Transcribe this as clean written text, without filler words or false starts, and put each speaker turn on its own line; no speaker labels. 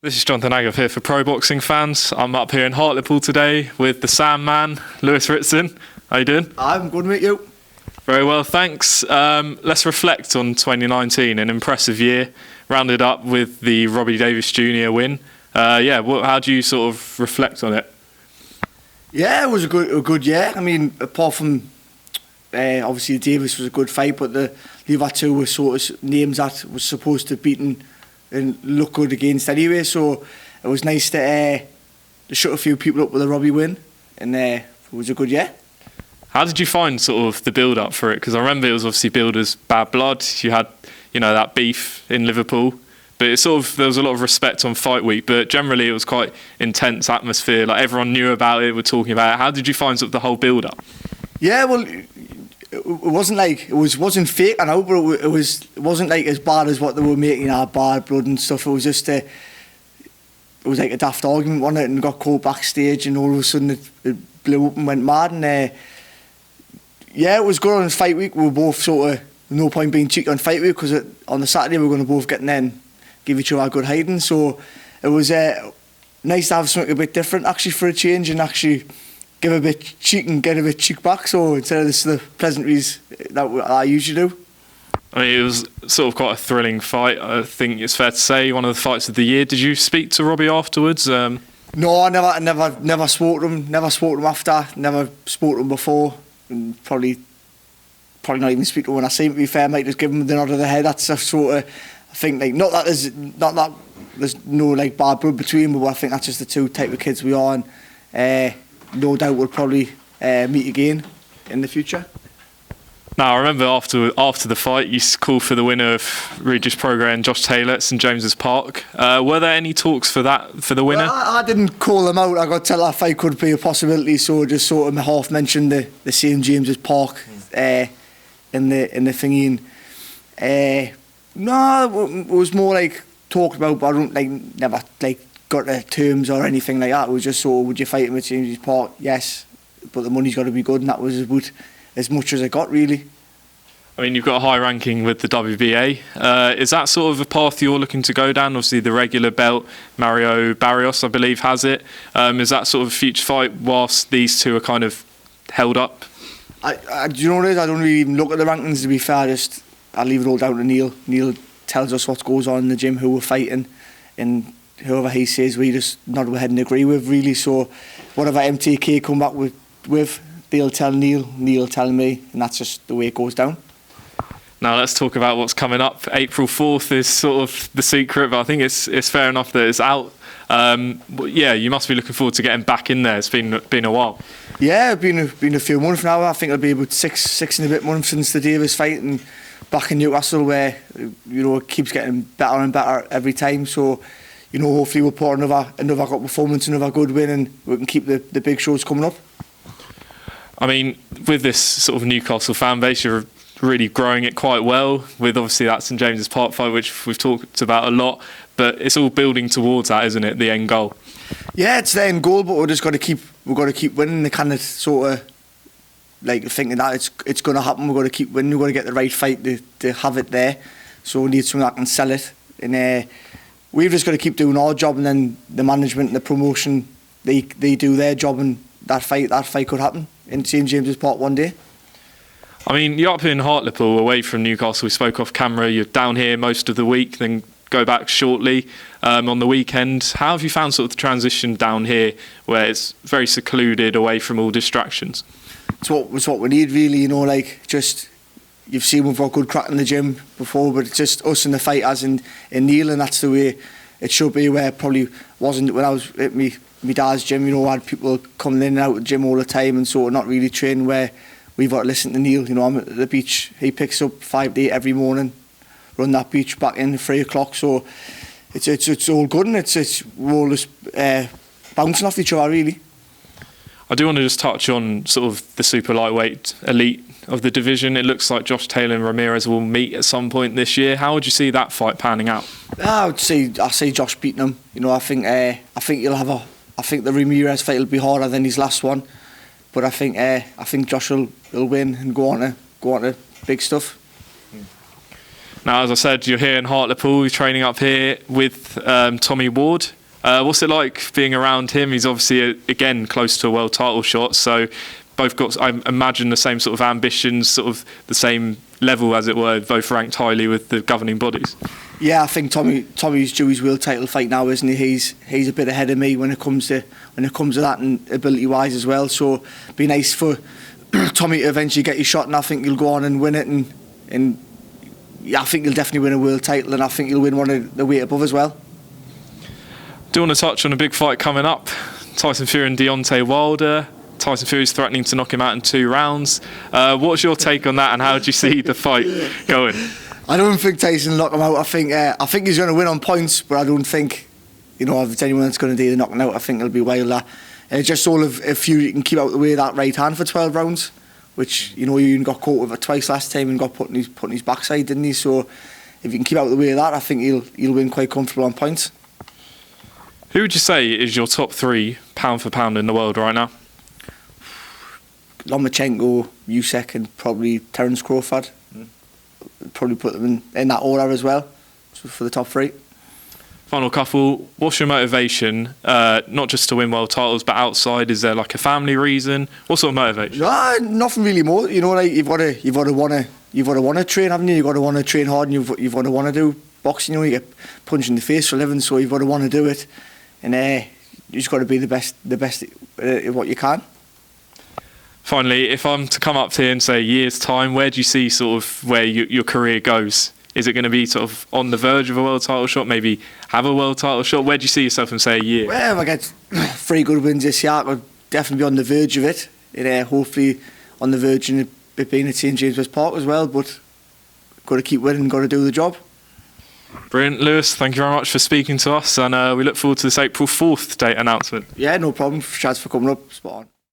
This is Jonathan Agov here for Pro Boxing Fans. I'm up here in Hartlepool today with the Sandman, Lewis Ritson. How you doing?
I'm good, mate. You?
Very well, thanks. Let's reflect on 2019, an impressive year, rounded up with the Robbie Davies Jr win. How do you sort of reflect on it?
Yeah, it was a good year. I mean, apart from obviously Davis was a good fight, but the other two were sort of names that was supposed to have beaten and look good against anyway. So it was nice to shut a few people up with a Robbie win, and it was a good year.
How did you find sort of the build-up for it? Because I remember it was obviously billed as bad blood. You had, that beef in Liverpool, but it there was a lot of respect on fight week. But generally, it was quite intense atmosphere. Like everyone knew about it, were talking about it. How did you find sort of the whole build-up? Yeah,
well, it wasn't like wasn't fake, I know, but it wasn't like as bad as what they were making out, bad blood and stuff. It was just it was like a daft argument, wasn't it? And got caught backstage, and all of a sudden it blew up and went mad. And it was good on fight week. We were both sort of no point being cheeky on fight week because on the Saturday we were going to both get in there and give each other a good hiding. So it was nice to have something a bit different actually for a change, and actually give a bit cheek and get a bit cheek back. So instead of the pleasantries that I usually do.
I mean, it was sort of quite a thrilling fight. I think it's fair to say one of the fights of the year. Did you speak to Robbie afterwards?
No, I never spoke to him. Never spoke to him after. Never spoke to him before. And probably not even speak to him when I see him. To be fair, I might just give him the nod of the head. That's a sort of, I think, like not that there's no like bad blood between, but I think that's just the two type of kids we are, and no doubt we'll probably meet again in the future.
Now, I remember after the fight, you called for the winner of Regis Prograis and Josh Taylor at St James's Park. Were there any talks for the winner?
Well, I didn't call them out. I got to tell that fight could be a possibility, so I just sort of half mentioned the St James's Park in the thingy. No, it was more like talked about, but I don't never got the terms or anything like that. It was just sort of, would you fight him at St James's Park? Yes, but the money's got to be good, and that was about as much as I got, really.
I mean, you've got a high ranking with the WBA. Is that sort of a path you're looking to go down? Obviously, the regular belt, Mario Barrios, I believe, has it. Is that sort of a future fight whilst these two are kind of held up?
Do you know what it is? I don't really even look at the rankings, to be fair. I leave it all down to Neil. Neil tells us what goes on in the gym, who we're fighting, and whoever he says we just nod our head and agree with, really. So whatever MTK come back with, they'll tell Neil, Neil tell me, and that's just the way it goes down.
Now let's talk about what's coming up. April 4th is sort of the secret, but I think it's fair enough that it's out. You must be looking forward to getting back in there. It's been a while. Yeah,
it's been a few months now. I think it'll be about six and a bit months since the Davis fight, and back in Newcastle where it keeps getting better and better every time. So hopefully we'll put another good performance, another good win, and we can keep the big shows coming up.
I mean, with this sort of Newcastle fan base, you're really growing it quite well, with obviously that St James's Park fight, which we've talked about a lot, but it's all building towards that, isn't it, the end goal?
Yeah, it's the end goal, but we've got to keep winning. The kind of sort of thinking that it's going to happen. We've got to keep winning. We've got to get the right fight to have it there. So we need something that can sell it, and we've just got to keep doing our job, and then the management and the promotion they do their job, and that fight could happen in St James's Park one day.
I mean, you're up here in Hartlepool, away from Newcastle. We spoke off camera. You're down here most of the week, then go back shortly on the weekend. How have you found sort of the transition down here, where it's very secluded, away from all distractions?
It's what we need, really. Just you've seen we've got good crack in the gym before, but it's just us and the fighters and Neil, and that's the way it should be. Where it probably wasn't when I was at my dad's gym. I had people coming in and out of the gym all the time, and sort of not really training. Where we've got to listen to Neil. I'm at the beach. He picks up 5 to 8 every morning, run that beach back in at 3 o'clock. So it's all good, and we're all just bouncing off each other, really.
I do want to just touch on sort of the super lightweight elite of the division. It looks like Josh Taylor and Ramirez will meet at some point this year. How would you see that fight panning out?
I say Josh beating him. I think he'll have I think the Ramirez fight will be harder than his last one. But I think Josh will win and go on to big stuff.
Now, as I said, you're here in Hartlepool, you're training up here with Tommy Ward. What's it like being around him? He's obviously, again, close to a world title shot, so both got, I imagine, the same sort of ambitions, sort of the same level, as it were, both ranked highly with the governing bodies.
Yeah, I think Tommy's due his world title fight now, isn't he? He's a bit ahead of me when it comes to that, and ability wise as well. So it'd be nice for Tommy to eventually get his shot, and I think he'll go on and win it, and yeah, I think he'll definitely win a world title, and I think he'll win one of the weight above as well.
Do you want to touch on a big fight coming up? Tyson Fury and Deontay Wilder. Tyson Fury's threatening to knock him out in 2 rounds. What's your take on that, and how do you see the fight going?
I don't think Tyson will knock him out. I think he's going to win on points, but I don't think, if it's anyone that's going to do the knocking out, I think it'll be Wilder. Just all of if Fury can keep out the way of that right hand for 12 rounds, which you got caught with it twice last time and got put in his backside, didn't he? So if you can keep out the way of that, I think he'll win quite comfortable on points.
Who would you say is your top 3 pound for pound in the world right now?
Lomachenko, Usyk, and probably Terence Crawford. Probably put them in that order as well, for the top 3.
Final couple, what's your motivation, not just to win world titles, but outside? Is there like a family reason? What sort of motivation?
Nothing really more. You've got to want to train, haven't you? You've got to want to train hard, and you've got to want to do boxing. You get punched in the face for a living, so you've got to want to do it, and you just got to be the best at what you can.
Finally, if I'm to come up to here and say a year's time, where do you see sort of where your career goes? Is it going to be sort of on the verge of a world title shot, maybe have a world title shot? Where do you see yourself in, say, a year?
Well, if I get 3 good wins this year, I'll definitely be on the verge of it. And hopefully on the verge of it being at St James's Park as well, but got to keep winning, got to do the job.
Brilliant. Lewis, thank you very much for speaking to us, and we look forward to this April 4th date announcement.
Yeah, no problem. Chance for coming up. Spot on.